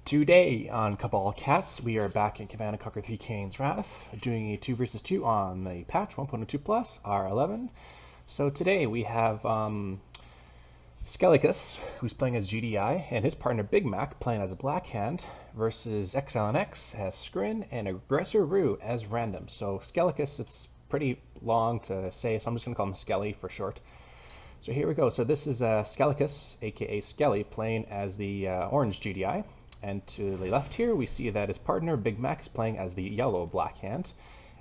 Today on Cabal Cats, we are back in Command & Conquer 3 Kane's Wrath, doing a 2 versus 2 on the patch 1.02 plus R11. So today we have Scelestus, who's playing as GDI, and his partner bigmac playing as a Black Hand, versus XLNX as Scrin, and Aggressor Rue as Random. So Scelestus, it's pretty long to say, so I'm just going to call him Skelly for short. So here we go. So this is Scelestus, aka Skelly, playing as the orange GDI. And to the left here, we see that his partner, bigmac, is playing as the yellow Black Hand.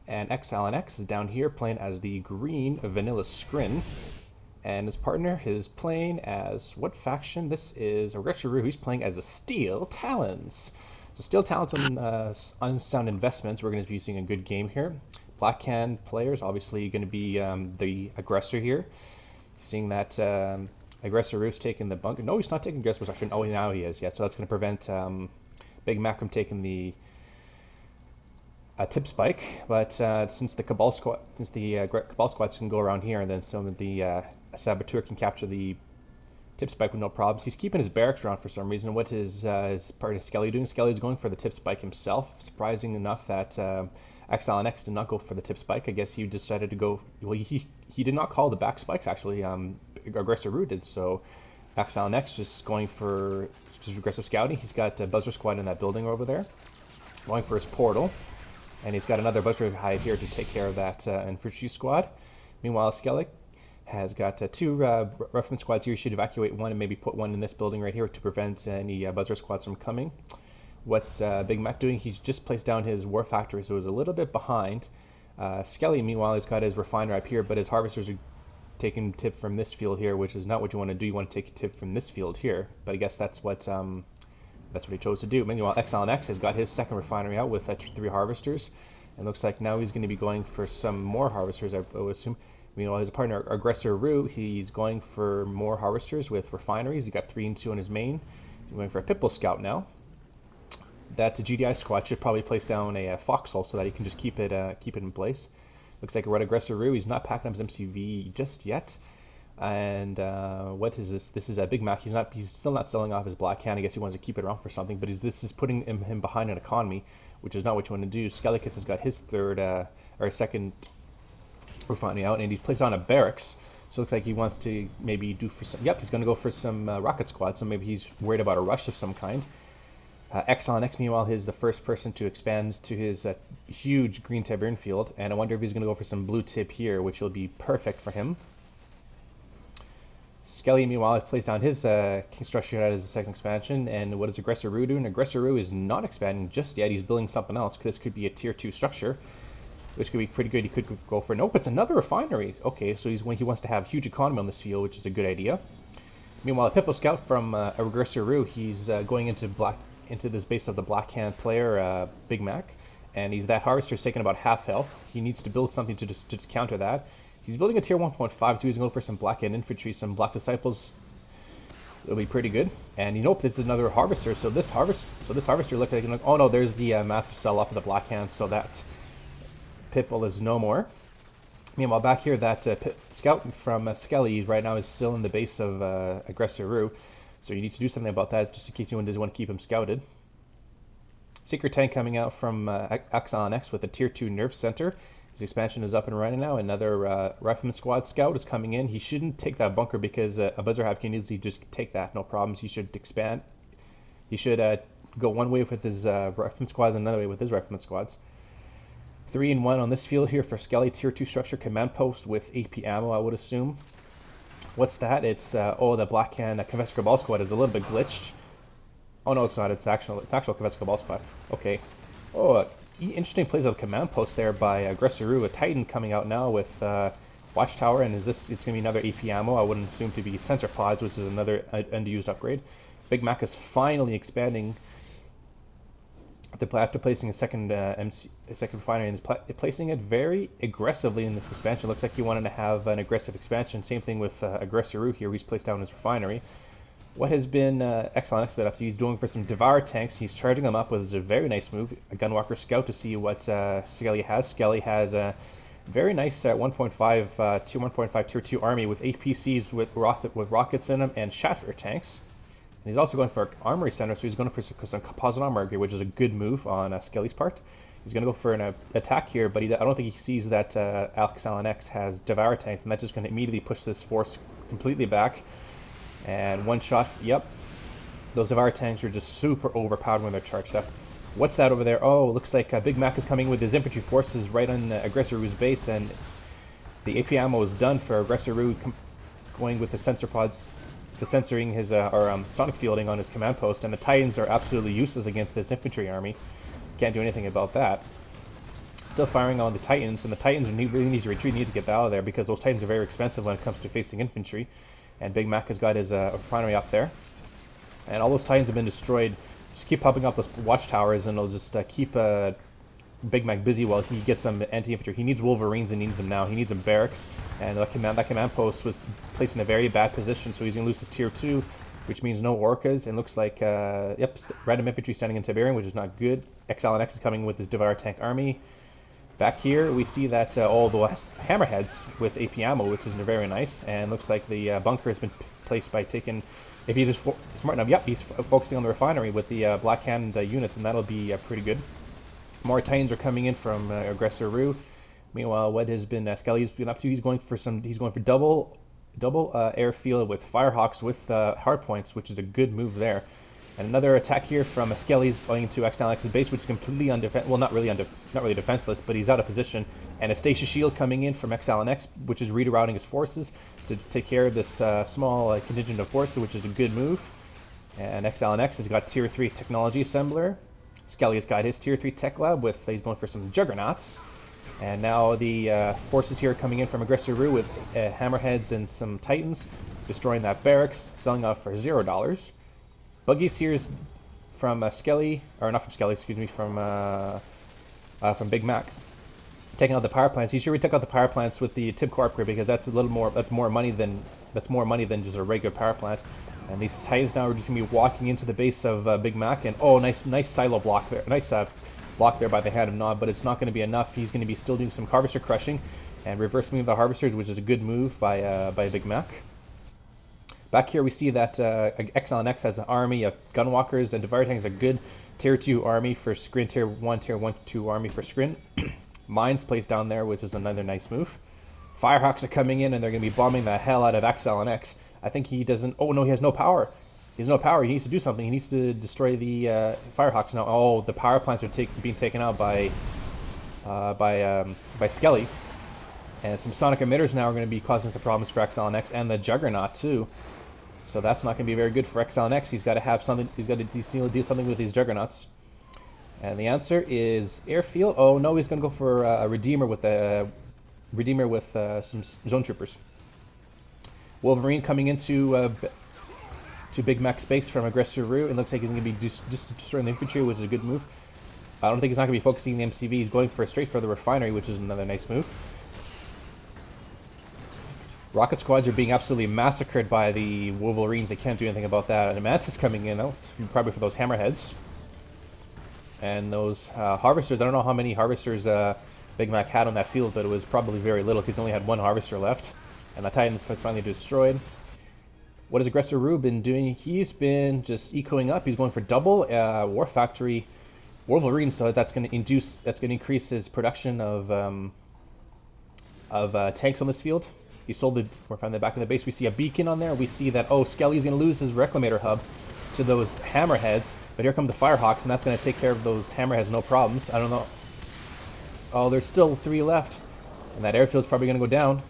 And XLNX is down here playing as the green Vanilla Scrin. And his partner is playing as, what faction? This is Aggressor Rue. He's playing as a Steel Talons. So Steel Talons on Unsound Investments. We're going to be using a good game here. Black Hand players, obviously going to be the aggressor here. Seeing that Aggressor Rue's taking the bunker. No, he's not taking aggressive possession. Oh, now he is. Yeah, so that's going to prevent bigmac from taking the tip spike. But since the Cabal squad, Cabal squads can go around here, and then some of the saboteur can capture the tip spike with no problems. He's keeping his barracks around for some reason. What is his partner Skelly doing? Skelly's going for the tip spike himself. Surprising enough that XLNX did not go for the tip spike. I guess he decided to go. Well, he did not call the back spikes actually. Aggressor Rue did, so XLNX just going for just aggressive scouting. He's got a Buzzer Squad in that building over there, going for his portal, and he's got another Buzzer hide here to take care of that infantry squad. Meanwhile, Skelly has got two Rifleman squads here. He should evacuate one and maybe put one in this building right here to prevent any Buzzer squads from coming. What's bigmac doing? He's just placed down his war factory, so he's a little bit behind. Skelly, meanwhile, he's got his refiner up here, but his harvesters are taking tip from this field here, which is not what you want to do. You want to take a tip from this field here, but I guess that's what he chose to do. Meanwhile, XLNX has got his second refinery out with 3 harvesters, and looks like now he's going to be going for some more harvesters, I would assume. Meanwhile, his partner Aggressor Rue, he's going for more harvesters with refineries. He's got 3 and 2 on his main. He's going for a Pitbull Scout now. That GDI squad should probably place down a foxhole so that he can just keep it in place. Looks like a red Aggressor Rue. He's not packing up his MCV just yet. And what is this? This is a bigmac. He's still not selling off his Black Hand. I guess he wants to keep it around for something. But this is putting him behind an economy, which is not what you want to do. Scelestus has got his second refinery out, and he's placed on a barracks. So it looks like he wants to maybe do for some. Yep, he's going to go for some rocket squad. So maybe he's worried about a rush of some kind. XLNX, meanwhile, is the first person to expand to his huge green Tavern field, and I wonder if he's going to go for some blue tip here, which will be perfect for him. Skelly, meanwhile, has placed down his construction unit as a second expansion, and what is Aggressor Rue doing? Aggressor Rue is not expanding just yet. He's building something else. This could be a tier 2 structure, which could be pretty good. He could go for, nope, it's another refinery. Okay, so he wants to have huge economy on this field, which is a good idea. Meanwhile, a Pitbull Scout from Aggressor Rue, he's going into this base of the Black Hand player, bigmac, and that harvester's taking about half health. He needs to build something to just counter that. He's building a tier 1.5, so he's going for some Black Hand infantry, some Black Disciples. It'll be pretty good. And this is another harvester. So this harvester looked like, oh no, there's the massive sell-off of the Black Hand, so that Pitbull is no more. Meanwhile, back here, that scout from Skelly right now is still in the base of Aggressor Rue. So you need to do something about that, just in case anyone doesn't want to keep him scouted. Secret tank coming out from XLNX with a tier 2 nerf center. His expansion is up and running now. Another Rifleman squad scout is coming in. He shouldn't take that bunker because a Buzzer Hive can easily just take that, no problems. He should expand. He should go one way with his Rifleman squads and another way with his Rifleman squads. 3 and 1 on this field here for Skelly, tier 2 structure, command post with AP ammo, I would assume. What's that? It's the Black Hand Convestor Cabal squad is a little bit glitched. Oh no, it's not. It's actual Convestor Cabal squad. Okay. Oh, interesting plays of command post there by Aggressor Rue. A Titan coming out now with Watchtower, and it's going to be another AP ammo. I wouldn't assume to be sensor pods, which is another underused upgrade. bigmac is finally expanding. After placing a second refinery, and is placing it very aggressively in this expansion. Looks like he wanted to have an aggressive expansion. Same thing with Aggressor Rue here. He's placed down his refinery. What has been XLNX been up to? He's doing for some Devour tanks. He's charging them up with a very nice move. A Gunwalker Scout to see what Skelly has. Skelly has a very nice 1.5 tier 2 army with APCs with rockets in them and Shatter tanks. He's also going for Armory Center, so he's going for some composite armor here, which is a good move on Skelly's part. He's going to go for an attack here, but I don't think he sees that X has Devour tanks, and that's just going to immediately push this force completely back. And one shot, yep. Those Devour tanks are just super overpowered when they're charged up. What's that over there? Oh, looks like Big Mac is coming with his infantry forces right on Aggressor Rue's base, and the AP ammo is done for Aggressor Rue, going with the sensor pods, the censoring his sonic fielding on his command post, and the Titans are absolutely useless against this infantry army. Can't do anything about that. Still firing on the Titans, and the Titans really need to retreat, need to get out of there, because those Titans are very expensive when it comes to facing infantry. And Big Mac has got his refinery up there, and all those Titans have been destroyed. Just keep popping up those watchtowers, and it'll just keep Big Mac busy while he gets some anti-infantry. He needs Wolverines and needs them now. He needs some barracks, and that command post was placed in a very bad position, so he's going to lose his tier 2, which means no Orcas, and looks like, yep, random infantry standing in Tiberium, which is not good. X is coming with his Devour tank army. Back here, we see that all the hammerheads with AP ammo, which is very nice, and looks like the bunker has been placed by taking, if he's just smart enough, yep, he's focusing on the refinery with the Black Hand units, and that'll be pretty good. More Titans are coming in from Aggressor Rue. Meanwhile, what has been Skelly's been up to? He's going for double airfield with Firehawks with hardpoints, which is a good move there. And another attack here from Skelly's going into X's base, which is completely well, not really defenseless, but he's out of position. And a Stasis Shield coming in from X, which is rerouting his forces to take care of this small contingent of forces, which is a good move. And X has got tier 3 technology assembler. Skelly has got his tier 3 tech lab with, he's going for some juggernauts. And now the forces here are coming in from Aggressor Rue with hammerheads and some Titans, destroying that barracks, selling off for $0. Buggy's here is from Skelly, or not from Skelly, excuse me, from Big Mac, taking out the power plants. He sure we took out the power plants with the Tib Corp because that's more money than just a regular power plant. And these Titans now are just gonna be walking into the base of Big Mac, and oh, nice silo block there, nice block there by the Hand of Nod, but it's not going to be enough. He's going to be still doing some harvester crushing and reverse move the harvesters, which is a good move by Big Mac. Back here we see that X has an army of gunwalkers, and Devour tanks a good tier 2 army for Scrin, tier 1, 2 army for Scrin. Mines placed down there, which is another nice move. Firehawks are coming in, and they're going to be bombing the hell out of X. I think he doesn't, oh no, he has no power. He has no power. He needs to do something. He needs to destroy the Firehawks now. Oh, the power plants are being taken out by Skelly. And some sonic emitters now are going to be causing some problems for XLNX and the Juggernaut too. So that's not going to be very good for XLNX. He's got to have something. He's got to do something with these Juggernauts. And the answer is airfield. Oh no, he's going to go for a Redeemer with some Zone Troopers. Wolverine coming into to Big Mac's base from Aggressor Rue. It looks like he's going to be just destroying the infantry, which is a good move. I don't think he's not going to be focusing the MCV. He's going straight for the refinery, which is another nice move. Rocket squads are being absolutely massacred by the Wolverines. They can't do anything about that. And a Mantis coming in out, probably for those hammerheads. And those harvesters, I don't know how many harvesters Big Mac had on that field, but it was probably very little because he only had one harvester left. And the Titan was finally destroyed. What has Aggressor Rue been doing? He's been just ecoing up. He's going for double War Factory Wolverine, so that's going to increase his production of tanks on this field. He sold we're finding the back of the base. We see a beacon on there. We see that, oh, Skelly's going to lose his Reclamator hub to those hammerheads. But here come the Firehawks, and that's going to take care of those hammerheads, no problems. I don't know. Oh, there's still 3 left. And that airfield's probably going to go down.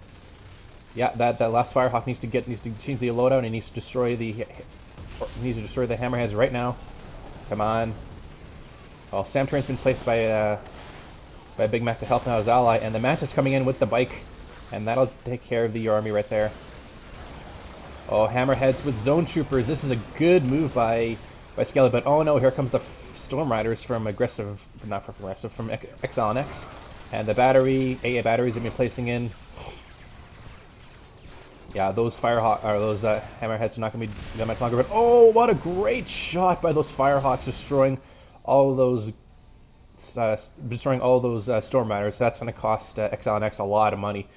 Yeah, that last Firehawk needs to change the loadout, and he needs to destroy the hammerheads right now. Come on. Oh, Sam Turn's been placed by Big Mac to help out his ally, and the Mantis coming in with the bike. And that'll take care of the army right there. Oh, hammerheads with Zone Troopers. This is a good move by Skelly, but oh no, here comes the Storm Riders from from XLNX. And the AA batteries have been placing in. Yeah, those hammerheads are not going to be that much longer, but oh, what a great shot by those Firehawks, destroying all those Storm Riders. That's going to cost XLNX a lot of money.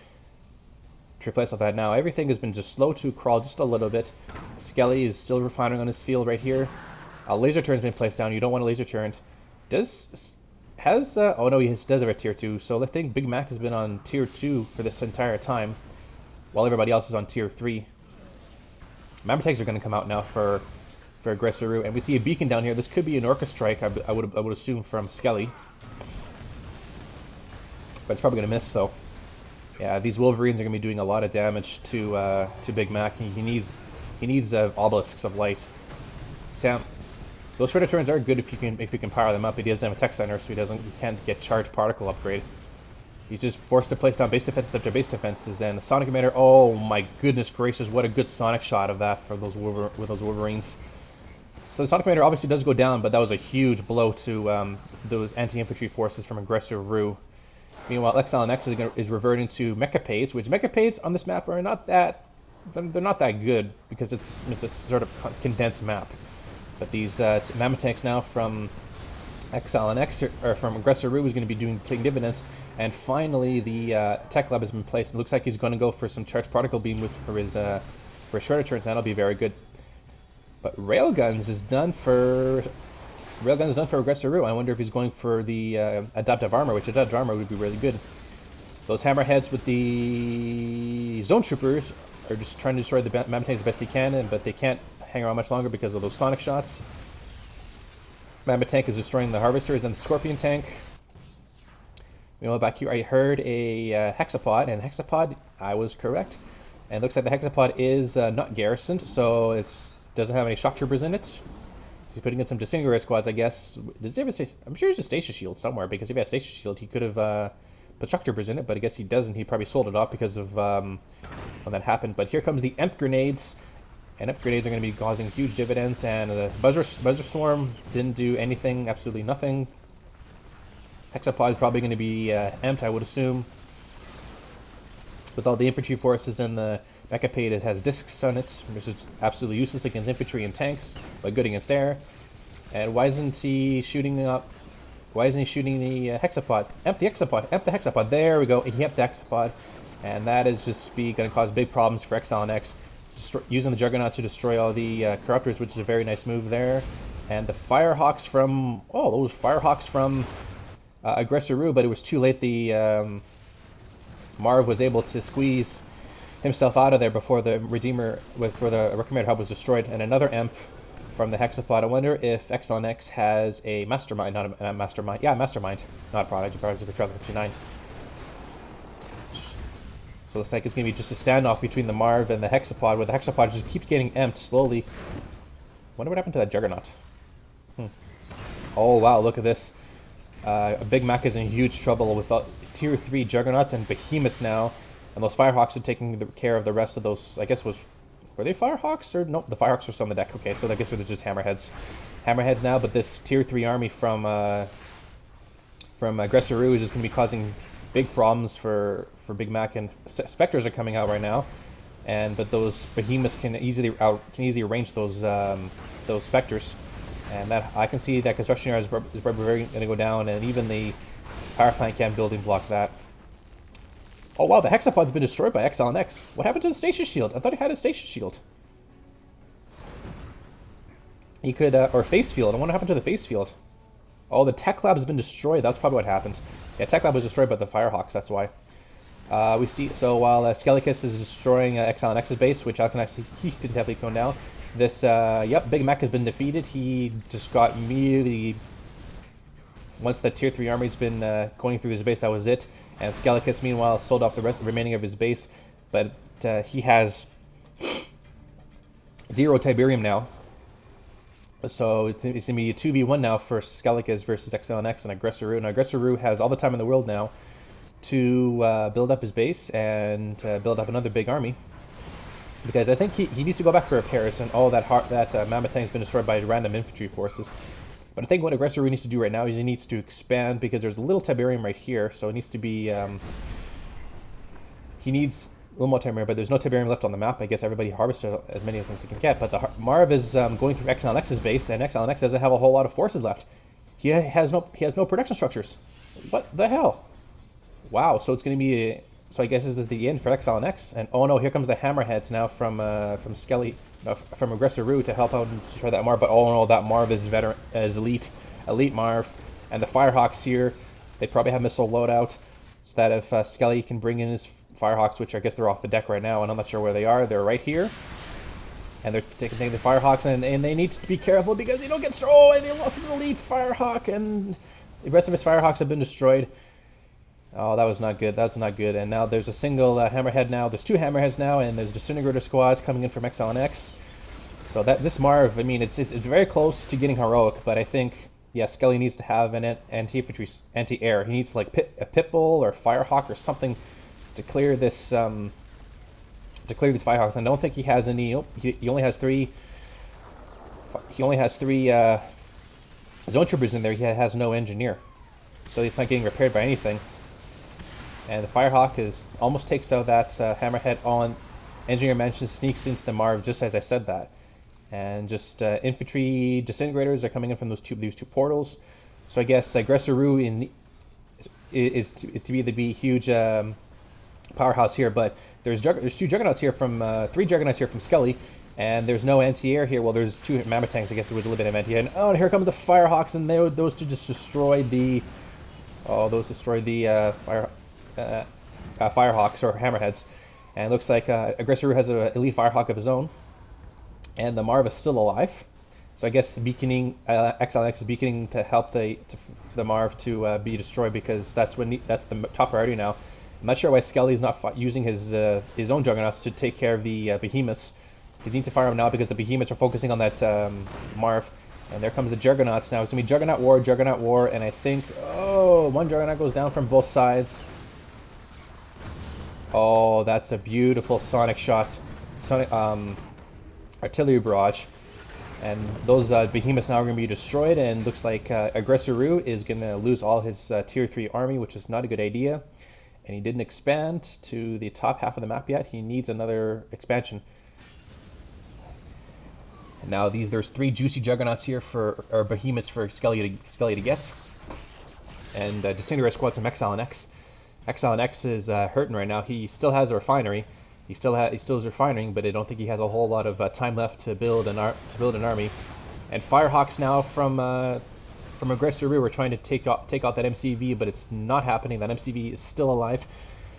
to replace all that. Now everything has been just slow to crawl just a little bit. Skelly is still refining on his field right here. A laser turn's been placed down. You don't want a laser turn. Oh no, he does have a tier 2. So I think Big Mac has been on tier 2 for this entire time, while everybody else is on tier 3. Mammoth tanks are going to come out now for Aggressor, and we see a beacon down here. This could be an Orca strike, I would assume, from Skelly. But it's probably going to miss, though. Yeah, these Wolverines are going to be doing a lot of damage to Big Mac. He needs obelisks of light. Sam, those Shredder turns are good if you can power them up. He doesn't have a tech center, so he can't get charged particle upgrade. He's just forced to place down base defenses after base defenses, and the Sonic Emitter. Oh my goodness gracious! What a good Sonic shot of that for those Wolverines. So the Sonic Emitter obviously does go down, but that was a huge blow to those anti-infantry forces from Aggressor Rue. Meanwhile, XLNX is reverting to Mechapades, which Mechapades on this map are not that. They're not that good because it's a sort of condensed map. But these Mammoth tanks now from XLNX or from Aggressor Rue is going to be taking dividends. And finally, the tech lab has been placed. It looks like he's going to go for some charged particle beam for his shorter turns. That'll be very good. But railguns is done for Aggressor Rue. I wonder if he's going for the adaptive armor, which adaptive armor would be really good. Those hammerheads with the zone troopers are just trying to destroy the Mammoth tanks the best they can, but they can't hang around much longer because of those sonic shots. Mammoth tank is destroying the harvesters and the Scorpion tank. Meanwhile, back here, I heard a hexapod, and hexapod, I was correct. And it looks like the hexapod is not garrisoned, so it doesn't have any shock troopers in it. He's putting in some disintegrator squads, I guess. Does he have I'm sure there's a stasis shield somewhere, because if he had a stasis shield, he could have put shock troopers in it, but I guess he doesn't. He probably sold it off because of when that happened. But here comes the EMP grenades, and EMP grenades are going to be causing huge dividends, and the Buzzer Swarm didn't do anything, absolutely nothing. Hexapod is probably going to be emped, I would assume. With all the infantry forces and the Mechapade, it has discs on it, which is absolutely useless against infantry and tanks, but good against air. And why isn't he shooting up? Why isn't he shooting the Hexapod? Emp the Hexapod! Emp the Hexapod! There we go! He emped the Hexapod, and that is just going to cause big problems for XLNX. Using the Juggernaut to destroy all the Corruptors, which is a very nice move there. And the Firehawks from those Firehawks from Aggressor Rue, but it was too late. The Marv was able to squeeze himself out of there before the Recommender Hub was destroyed. And another EMP from the Hexapod. I wonder if XLNX has a Mastermind, not a Mastermind. Yeah, Mastermind, not a Prodigy. Prodigy for Travel 59. So it looks like it's going to be just a standoff between the Marv and the Hexapod, where the Hexapod just keeps getting emped slowly. Wonder what happened to that Juggernaut. Oh wow, look at this. Big Mac is in huge trouble with tier 3 Juggernauts and Behemoths now, and those Firehawks are taking care of the rest of those. I guess were they Firehawks or no? The Firehawks were still on the deck. Okay, so I guess they're just Hammerheads now. But this tier 3 army from Aggressor Rue is just going to be causing big problems for Big Mac, and Spectres are coming out right now, but those Behemoths can easily range those Spectres. And that I can see that construction yard is probably going to go down, and even the power plant can't building block that. Oh wow, the Hexapod's been destroyed by XLNX. What happened to the stasis shield? I thought he had a stasis shield. He could, or face field. I wonder what happened to the face field. Oh, the tech lab has been destroyed. That's probably what happened. Yeah, tech lab was destroyed by the Firehawks. That's why. We see. So while Scelestus is destroying XLNX's base, which he didn't have going down. This, Big Mac has been defeated. He just got immediately, once the tier 3 army's been going through his base, that was it. And Scelestus, meanwhile, sold off the remaining of his base, but he has 0 Tiberium now. So it's going to be a 2v1 now for Scelestus versus XLNX and Aggressor Rue. And Aggressor Rue has all the time in the world now to build up his base and build up another big army. Because I think he needs to go back for repairs, and all that Mammoth tank has been destroyed by random infantry forces. But I think what Aggressor needs to do right now is he needs to expand, because there's a little Tiberium right here, so it needs to be... he needs a little more Tiberium, but there's no Tiberium left on the map. I guess everybody harvested as many of them as he can get, but the Marv is going through XLNX's base, and XLNX doesn't have a whole lot of forces left. He has no production structures. What the hell? Wow, so it's going to be So I guess this is the end for Exile and X. And oh no, here comes the Hammerheads now from Skelly, from Aggressor Rue to help out and destroy that Marv. But oh no, that Marv is elite Marv. And the Firehawks here, they probably have missile loadout, so that if Skelly can bring in his Firehawks, which I guess they're off the deck right now, and I'm not sure where they are. They're right here. And they're taking the Firehawks, and they need to be careful because they don't get destroyed. Oh, and they lost an elite Firehawk, and the rest of his Firehawks have been destroyed. Oh, that was not good. That's not good. And now there's a single Hammerhead now. There's two Hammerheads now, and there's Disintegrator squads coming in from Exile and X. So that this Marv, I mean, it's very close to getting heroic, but I think, yeah, Skelly needs to have an anti-infantry, anti-air. He needs like a Pitbull or Firehawk or something to clear this Firehawks. And I don't think he has any. Nope, he only has three. He only has three zone troopers in there. He has no engineer, so it's not getting repaired by anything. And the Firehawk almost takes out that Hammerhead on. Engineer Mansion sneaks into the Marv just as I said that. And just infantry disintegrators are coming in from these two portals. So I guess Aggressor Rue is to be the huge powerhouse here. But there's two Juggernauts here from three Juggernauts here from Skelly. And there's no anti-air here. Well, there's two Mammoth tanks. I guess there was a little bit of anti-air. And oh, and here come the Firehawks, and those two just destroyed the. Oh, those destroyed the Firehawks or Hammerheads. And it looks like Aggressor Rue has an elite Firehawk of his own. And the Marv is still alive. So I guess the beaconing, XLX is beaconing to help the Marv to be destroyed, because that's the top priority now. I'm not sure why Skelly's not using his own Juggernauts to take care of the Behemoths. He needs to fire them now because the Behemoths are focusing on that Marv. And there comes the Juggernauts now. It's going to be Juggernaut War, and I think, oh, one Juggernaut goes down from both sides. Oh, that's a beautiful Sonic shot. Artillery barrage. And those Behemoths now are going to be destroyed, and looks like Aggressor Rue is going to lose all his Tier 3 army, which is not a good idea. And he didn't expand to the top half of the map yet. He needs another expansion. And now there's three juicy Juggernauts here or Behemoths for Skelly to get. And Disintegrator squads from Exile and X. Exile and X is hurting right now. He still has a refinery. He still is refining, but I don't think he has a whole lot of time left to build an army. And Firehawks now from Aggressor Rue are trying to take out that MCV, but it's not happening. That MCV is still alive.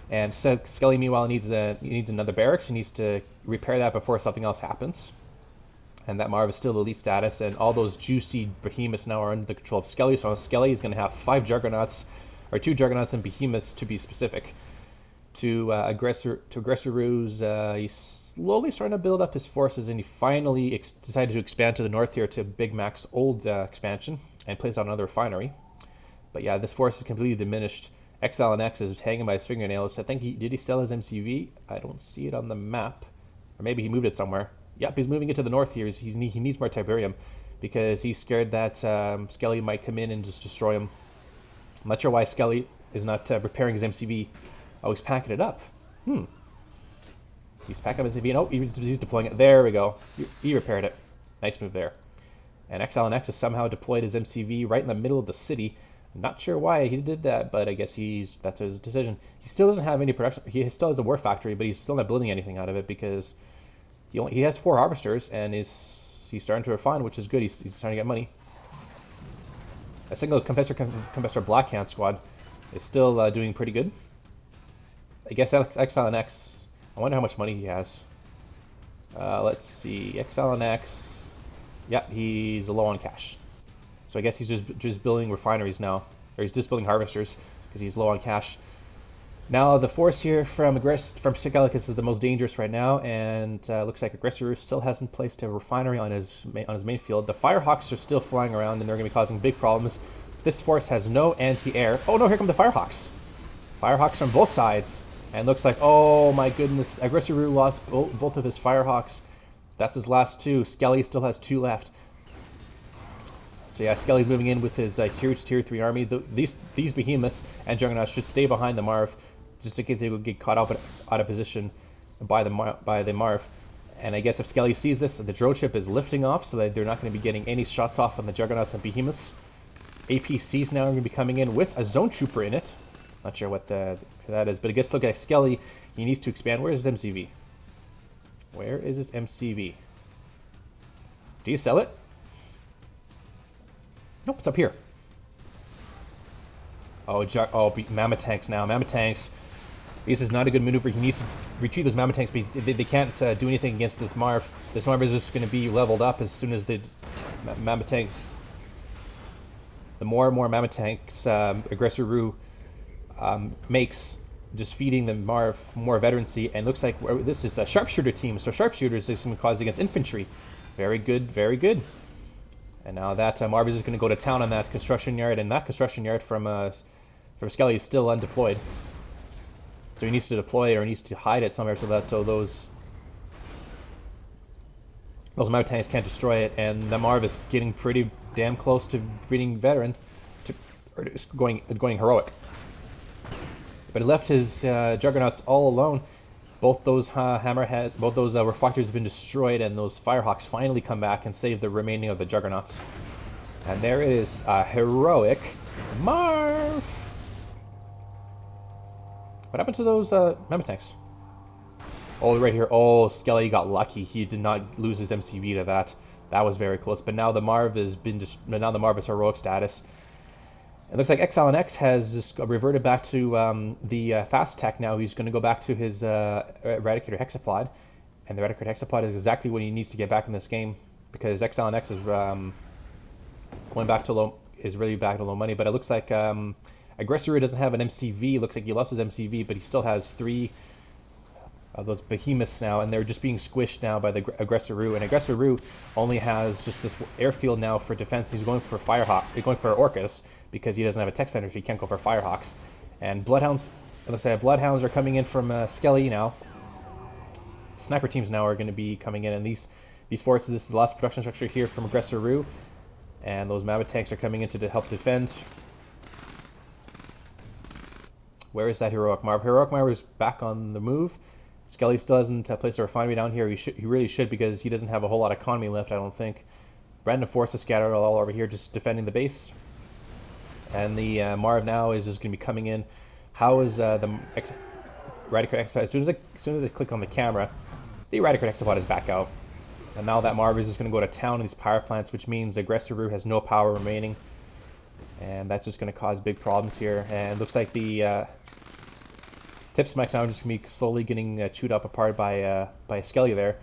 And Skelly, meanwhile, needs another barracks. He needs to repair that before something else happens. And that Marv is still elite status, and all those juicy Behemoths now are under the control of Skelly. So Skelly is going to have 5 Juggernauts, or 2 Juggernauts and Behemoths to be specific. To Aggressor Rue's, he's slowly starting to build up his forces, and he finally decided to expand to the north here to Big Mac's old expansion and placed out another refinery. But yeah, this force is completely diminished. Exile and X is hanging by his fingernails. I think did he sell his MCV? I don't see it on the map, or maybe he moved it somewhere. Yep, he's moving it to the north here. He needs more Tiberium because he's scared that Skelly might come in and just destroy him. I'm not sure why Skelly is not repairing his MCV. Oh, he's packing it up. He's packing up his MCV. Oh, he's deploying it. There we go. He repaired it. Nice move there. And Exile and X has somehow deployed his MCV right in the middle of the city. Not sure why he did that, but I guess that's his decision. He still doesn't have any production. He still has a war factory, but he's still not building anything out of it because he has 4 harvesters, and he's starting to refine, which is good. He's starting to get money. A single Confessor Black Hand squad is still doing pretty good. I guess Exile and X, I wonder how much money he has. Let's see, Exile and X, yeah, he's low on cash. So I guess he's just building refineries now, or he's just building harvesters because he's low on cash. Now the force here from Scelestus is the most dangerous right now, and looks like Aggressor still hasn't placed a refinery on his main field. The Firehawks are still flying around, and they're going to be causing big problems. This force has no anti-air. Oh no, here come the Firehawks. Firehawks from both sides, and looks like, oh my goodness, Aggressor lost both of his Firehawks. That's his last 2. Skelly still has 2 left. So yeah, Skelly's moving in with his huge Tier 3 army. These Behemoths and Juggernauts should stay behind the Marv, just in case they would get caught out of position by the Marv. And I guess if Skelly sees this, the drone ship is lifting off, so that they're not going to be getting any shots off on the Juggernauts and Behemoths. APCs now are going to be coming in with a Zone Trooper in it. Not sure what that is, but it gets to look at Skelly. He needs to expand. Where is his MCV? Where is his MCV? Do you sell it? Nope, it's up here. Oh, Mammoth Tanks now. Mammoth Tanks. This is not a good maneuver. He needs to retreat those Mammoth Tanks, but they can't do anything against this Marv. This Marv is just going to be leveled up as soon as the Mammoth Tanks... The more and more Mammoth Tanks Aggressor Rue makes, just feeding the Marv more veterancy, and looks like this is a sharpshooter team, so sharpshooters is going to cause against infantry. Very good, very good. And now that Marv is just going to go to town on that construction yard, and that construction yard from Skelly is still undeployed. So he needs to deploy it, or he needs to hide it somewhere so that those Mammoth Tanks can't destroy it, and the Marv is getting pretty damn close to being veteran, or going heroic. But he left his Juggernauts all alone. Both those reflectors have been destroyed, and those Firehawks finally come back and save the remaining of the Juggernauts. And there is a heroic Marv. What happened to those Mammoth Tanks? Oh, right here. Oh, Skelly got lucky. He did not lose his MCV to that. That was very close. But now the Marv has been now the Marv is heroic status. It looks like XLNX has just reverted back to the fast tech now. He's going to go back to his Eradicator Hexapod. And the Eradicator Hexapod is exactly what he needs to get back in this game, because XLNX is going back to really back to low money. But it looks like Aggressor doesn't have an MCV. It looks like he lost his MCV, but he still has 3 of those behemoths now, and they're just being squished now by the Aggressor Rue. And Aggressor Rue only has just this airfield now for defense. He's going for Firehawk. He's going for Orcas, because he doesn't have a tech center, so he can't go for Firehawks. And Bloodhounds, it looks like Bloodhounds are coming in from Skelly now. Sniper teams now are going to be coming in, and these forces, this is the last production structure here from Aggressor Rue. And those Mammoth Tanks are coming in to help defend. Where is that Heroic Marv? Heroic Marv is back on the move. Skelly still hasn't placed a refinery down here. He really should, because he doesn't have a whole lot of economy left, I don't think. Random forces scattered all over here, just defending the base. And the Marv now is just going to be coming in. How is the Eradicator Hexapod? As soon as I click on the camera, the Eradicator Hexapod is back out. And now that Marv is just going to go to town in these power plants, which means Aggressor Rue has no power remaining. And that's just going to cause big problems here. And it looks like the tip spikes now are just going to be slowly getting chewed up apart by Skelly there.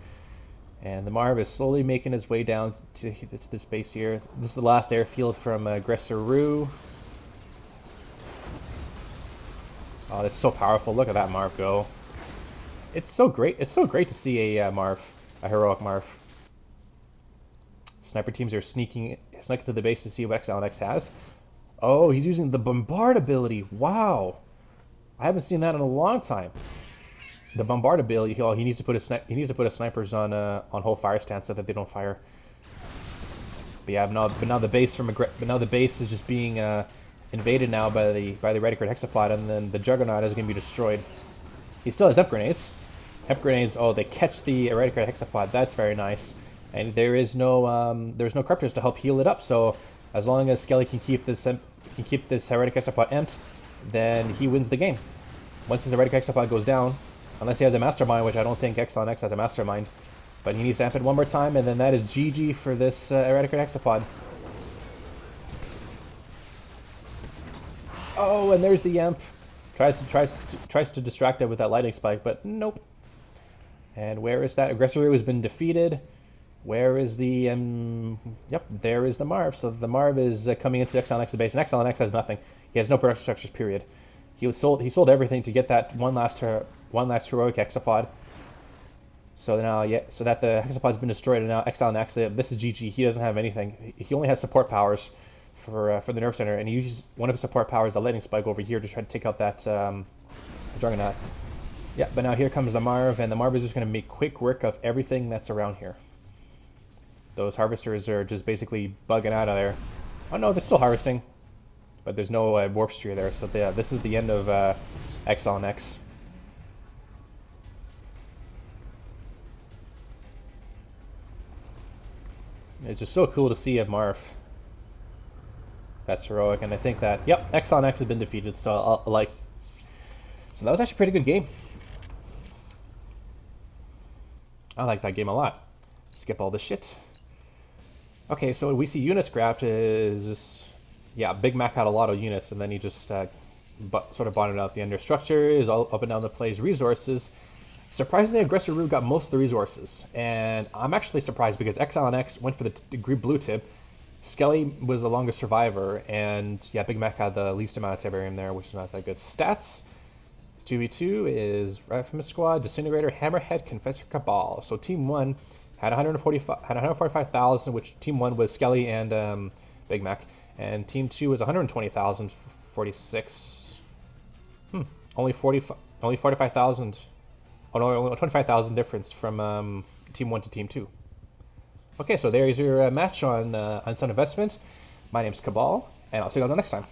And the Marv is slowly making his way down to this base here. This is the last airfield from Aggressor Rue. Oh, that's so powerful. Look at that Marv go. It's so great. It's so great to see a heroic Marv. Sniper teams are sneaking to the base to see what XLNX has. Oh, he's using the Bombard ability. Wow. I haven't seen that in a long time. The Bombard ability. Oh, he needs to put his snipers on whole fire stance so that they don't fire. But yeah, but now the base is just being invaded now by the Eradicator Hexapod, and then the Juggernaut is going to be destroyed. He still has Hep Grenades. Hep Grenades. Oh, they catch the Eradicator Hexapod. That's very nice. And there's no corruptors to help heal it up. So as long as Skelly can keep this Eradicator Hexapod empty, then he wins the game. Once his Eradicator Hexapod goes down, unless he has a Mastermind, which I don't think XLNX has a Mastermind, but he needs to amp it one more time, and then that is GG for this Eradicator Hexapod. Oh, and there's the amp. Tries to distract it with that lightning spike, but nope. And where is that? Aggressor Rue has been defeated. Where is the yep, there is the Marv. So the Marv is coming into XLNX's base, and XLNX has nothing. He has no production structures, period. He sold everything to get that one last heroic Hexapod. So now, yeah, so that the Hexapod's been destroyed, and now XLNX, this is GG. He doesn't have anything. He only has support powers for the nerve center, and he uses one of his support powers, the lightning spike, over here to try to take out that Juggernaut. Yeah, but now here comes the Marv, and the Marv is just going to make quick work of everything that's around here. Those harvesters are just basically bugging out of there. Oh no, they're still harvesting, but there's no warp sphere there, so yeah, this is the end of XLNX. It's just so cool to see a Marv that's heroic, and I think that, yep, XLNX has been defeated, so So that was actually a pretty good game. I like that game a lot. Skip all this shit. Okay, so we see units graphed is, yeah, Big Mac had a lot of units, and then he just sort of bonded out the end. Their structure is all up and down the play's resources. Surprisingly, Aggressor Rube got most of the resources, and I'm actually surprised because Exile and X went for the blue tip. Skelly was the longest survivor, and yeah, Big Mac had the least amount of Tiberium there, which is not that good. Stats, 2v2 is Rifleman Squad, Disintegrator, Hammerhead, Confessor, Cabal. So Team 1 had 145,000, which Team 1 was Skelly and Big Mac, and Team 2 was 120,000, 46. Only 45,000. Oh no, only 25,000 difference from Team 1 to Team 2. Okay, so there's your match on Unsound Investment. My name's Cabal, and I'll see you guys next time.